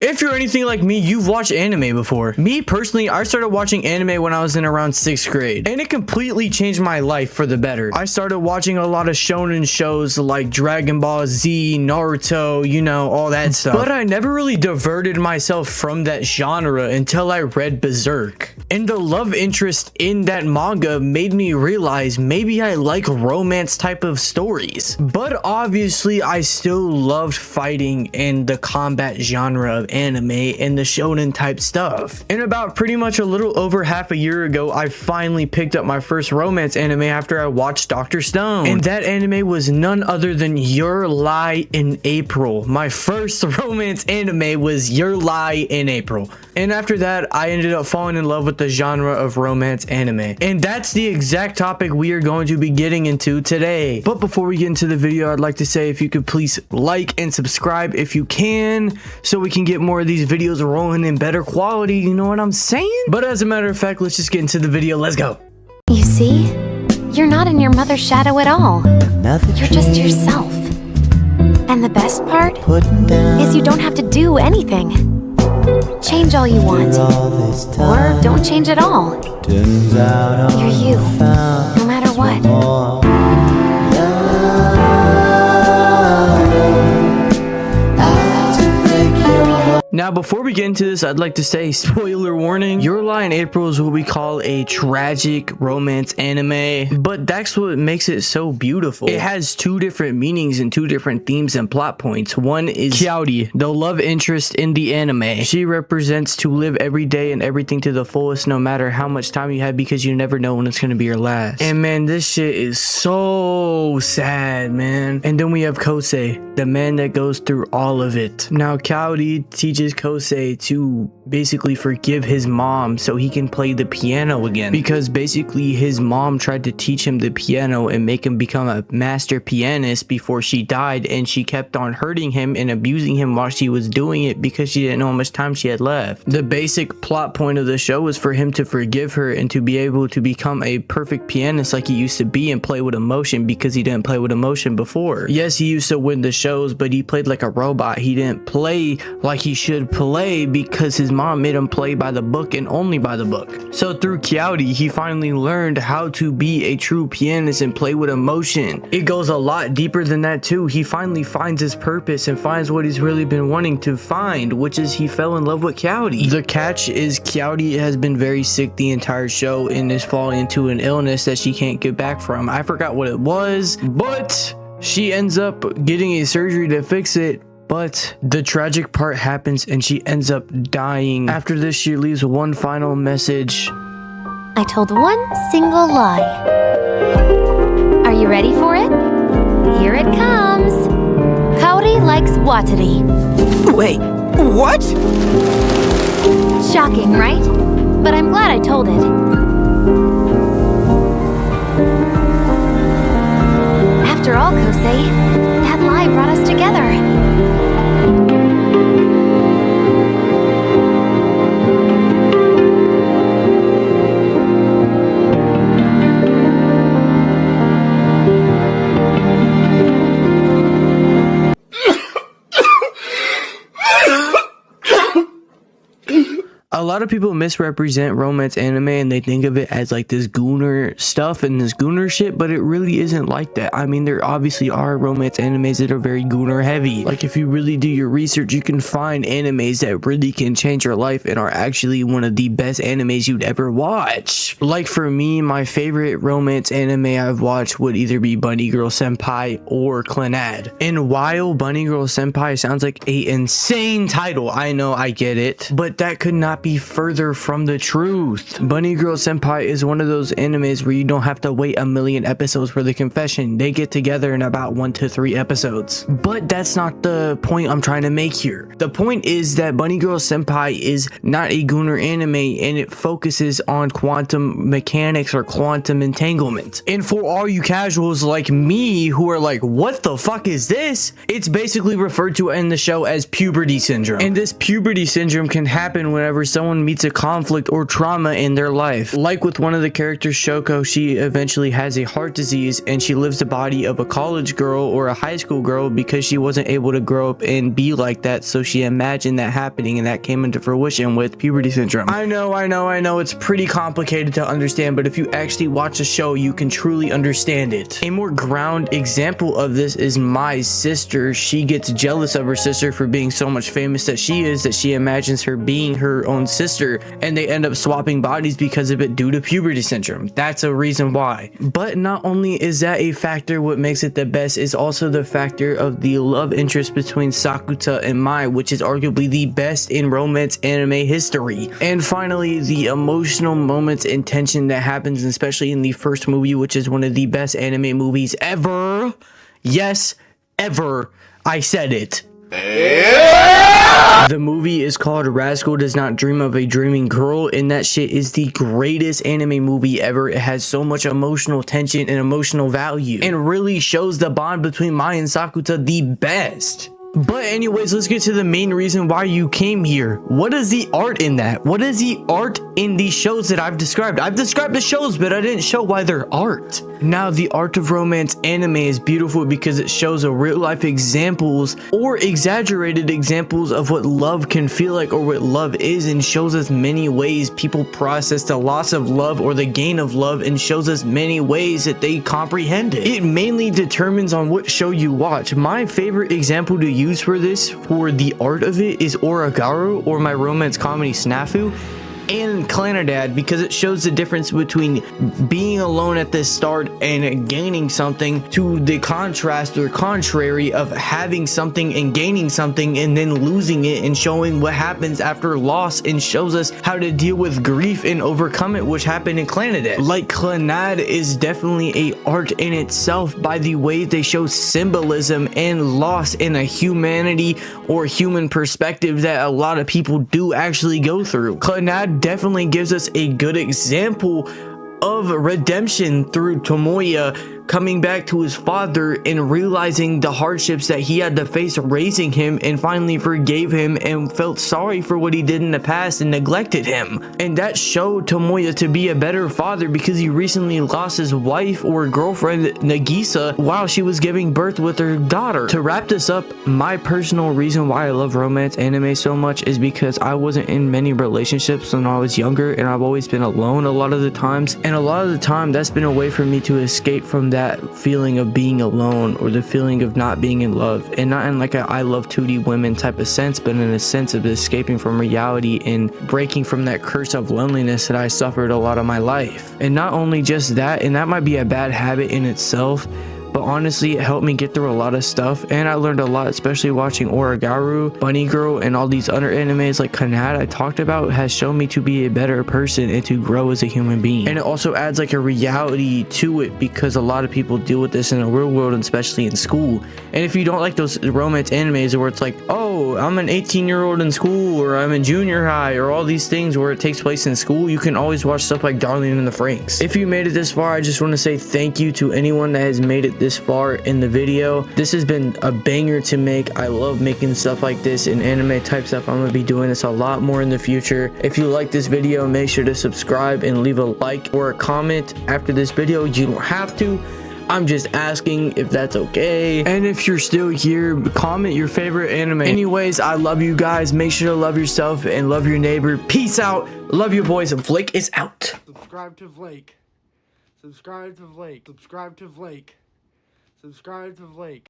If you're anything like me, you've watched anime before. Me personally, I started watching anime when I was in around 6th grade, and it completely changed my life for the better. I started watching a lot of shonen shows like Dragon Ball Z, Naruto, you know, all that stuff. But I never really diverted myself from that genre until I read Berserk. And the love interest in that manga made me realize maybe I like romance type of stories. But obviously, I still loved fighting and the combat genre of anime and the shonen type stuff. And about pretty much a little over half a year ago, I finally picked up my first romance anime after I watched Dr. Stone. And that anime was none other than Your Lie in April. My first romance anime was Your Lie in April. And after that, I ended up falling in love with the genre of romance anime. And that's the exact topic we are going to be getting into today. But before we get into the video, I'd like to say if you could please like and subscribe if you can, so we can get more of these videos rolling in better quality, you know what I'm saying? But as a matter of fact, let's just get into the video. Let's go. You see? You're not in your mother's shadow at all. You're just yourself. And the best part is you don't have to do anything. Change all you want, or don't change at all. You're you, no matter what. Now, before we get into this, I'd like to say, spoiler warning, Your Lie in April is what we call a tragic romance anime, but that's what makes it so beautiful. It has two different meanings and two different themes and plot points. One is Kyoudi, the love interest in the anime. She represents to live every day and everything to the fullest, no matter how much time you have, because you never know when it's going to be your last. And man, this shit is so sad, man. And then we have Kosei, the man that goes through all of it. Now, Kyoudi teaches Kosei to basically forgive his mom so he can play the piano again, because basically his mom tried to teach him the piano and make him become a master pianist before she died, and she kept on hurting him and abusing him while she was doing it because she didn't know how much time she had left. The basic plot point of the show was for him to forgive her and to be able to become a perfect pianist like he used to be and play with emotion, because he didn't play with emotion before. Yes, he used to win the shows, but he played like a robot. He didn't play like he should play because his mom made him play by the book and only by the book. So through Kyoudi, he finally learned how to be a true pianist and play with emotion. It goes a lot deeper than that too. He finally finds his purpose and finds what he's really been wanting to find, which is he fell in love with Kyoudi. The catch is Kyoudi has been very sick the entire show and is falling into an illness that she can't get back from. I forgot what it was, but she ends up getting a surgery to fix it. But the tragic part happens and she ends up dying. After this, she leaves one final message. I told one single lie. Are you ready for it? Here it comes. Kaori likes Watari. Wait, what? Shocking, right? But I'm glad I told it. After all, Kosei, that lie brought us together. A lot of people misrepresent romance anime and they think of it as like this gooner stuff and this gooner shit, but it really isn't like that. I mean, there obviously are romance animes that are very gooner heavy. Like if you really do your research, you can find animes that really can change your life and are actually one of the best animes you'd ever watch. Like for me, my favorite romance anime I've watched would either be Bunny Girl Senpai or Clannad. And while Bunny Girl Senpai sounds like an insane title, I know, I get it, but that could not be further from the truth. Bunny Girl Senpai is one of those animes where you don't have to wait a million episodes for the confession. They get together in about 1 to 3 episodes. But that's not the point I'm trying to make here. The point is that Bunny Girl Senpai is not a gooner anime and it focuses on quantum mechanics or quantum entanglement. And for all you casuals like me who are like, what the fuck is this? It's basically referred to in the show as puberty syndrome. And this puberty syndrome can happen whenever someone meets a conflict or trauma in their life. Like with one of the characters, Shoko, she eventually has a heart disease and she lives the body of a college girl or a high school girl because she wasn't able to grow up and be like that, so she imagined that happening, and that came into fruition with puberty syndrome. I know, it's pretty complicated to understand, but if you actually watch the show, you can truly understand it. A more ground example of this is my sister. She gets jealous of her sister for being so much famous that she is, that she imagines her being her own sister, and they end up swapping bodies because of it due to puberty syndrome. That's a reason why. But not only is that a factor, what makes it the best is also the factor of the love interest between Sakuta and Mai, which is arguably the best in romance anime history. And finally, the emotional moments and tension that happens, especially in the first movie, which is one of the best anime movies ever. Yes, ever. I said it. The movie is called Rascal Does Not Dream of a Dreaming Girl, and that shit is the greatest anime movie ever. It has so much emotional tension and emotional value, and really shows the bond between Mai and Sakuta the best. But anyways, let's get to the main reason why you came here. What is the art in that? What is the art in these shows that I've described? I've described the shows, but I didn't show why they're art. Now, the art of romance anime is beautiful because it shows a real life examples or exaggerated examples of what love can feel like or what love is, and shows us many ways people process the loss of love or the gain of love, and shows us many ways that they comprehend it. It mainly determines on what show you watch. My favorite example to use for this, for the art of it, is Oragaru, or my romance comedy Snafu, and clannad, because it shows the difference between being alone at the start and gaining something, to the contrast or contrary of having something and gaining something and then losing it, and showing what happens after loss, and shows us how to deal with grief and overcome it, which happened in clannad. Like, clannad is definitely a art in itself by the way they show symbolism and loss in a humanity or human perspective that a lot of people do actually go through. Clannad definitely gives us a good example of redemption through Tomoya coming back to his father and realizing the hardships that he had to face raising him, and finally forgave him and felt sorry for what he did in the past and neglected him. And that showed Tomoya to be a better father because he recently lost his wife or girlfriend Nagisa while she was giving birth with her daughter. To wrap this up, my personal reason why I love romance anime so much is because I wasn't in many relationships when I was younger, and I've always been alone a lot of the times, and a lot of the time that's been a way for me to escape from that feeling of being alone or the feeling of not being in love, and not in like a I love 2D women type of sense, but in a sense of escaping from reality and breaking from that curse of loneliness that I suffered a lot of my life. And not only just that, and that might be a bad habit in itself, but honestly it helped me get through a lot of stuff, and I learned a lot, especially watching Oragaru, Bunny Girl, and all these other animes like clannad I talked about has shown me to be a better person and to grow as a human being. And it also adds like a reality to it because a lot of people deal with this in the real world, and especially in school. And if you don't like those romance animes where it's like, oh, I'm an 18-year-old in school, or I'm in junior high, or all these things where it takes place in school, you can always watch stuff like Darling in the Franxx. If you made it this far, I just want to say thank you to anyone that has made it this far in the video. This has been a banger to make. I love making stuff like this and anime type stuff. I'm gonna be doing this a lot more in the future. If you like this video, make sure to subscribe and leave a like or a comment after this video. You don't have to, I'm just asking if that's okay. And if you're still here, comment your favorite anime. Anyways, I love you guys. Make sure to love yourself and love your neighbor. Peace out. Love you boys. Blake is out. Subscribe to Blake. Subscribe to Blake. Subscribe to Blake. Subscribe to Blake.